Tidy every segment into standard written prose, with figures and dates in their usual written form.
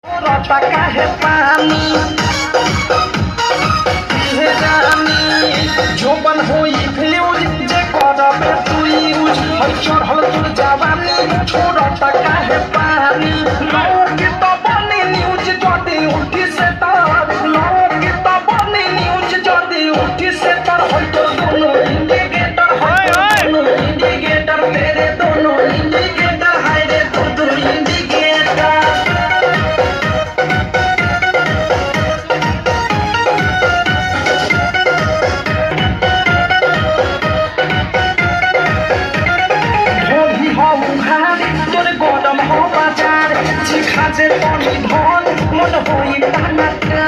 काहे पानी जोबन होई फ्यूज जे करबे तू यूज हई चढ़ल तुर जवानी छोड़ता काहे पानी लोग तो बनी न्यूज जदी उठी से तर लोग तो बनी न्यूज जदी उठी से तर हई तो दोनों इंडिकेटर हई दोनों इंडिकेटर तेरे दोनों इंडिकेटर हाय रे तू इंडिकेटर जे पानी धन मन होई टानाका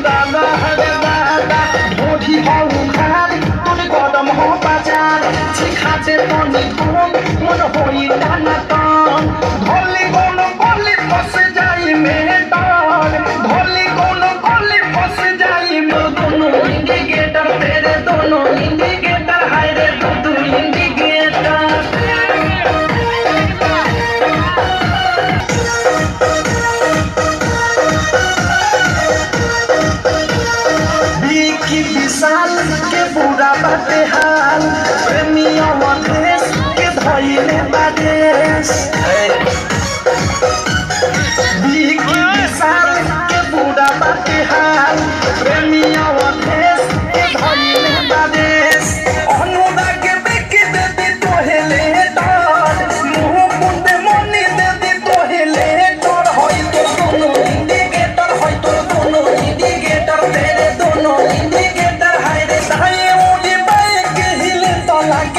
दादा हरे दादा ढोढी हाउ खार तोर गदम हो बाजार चिखा जे पानी धन मन होई टानाका धोली कोनो गली फस जाई में डर धोली कोनो गली फस जाई में दोनों इंडिकेटर तेरे दोनों इंडिकेटर हाय रे तू इंडिकेटर साल के पूरा बाटे हाल प्रेमिया देश के धइले बादेश साल के पूरा बाटे हाल प्रेमिया देश के धइले बादेश अनुराग बेके दे दी तोहेले डर मुंह मुंडे मनी दे दी तोहेले डर होई तो दोनों इंडिकेटर होई तो दोनों इंडिकेटर तेरे दोनों इंडिकेटर like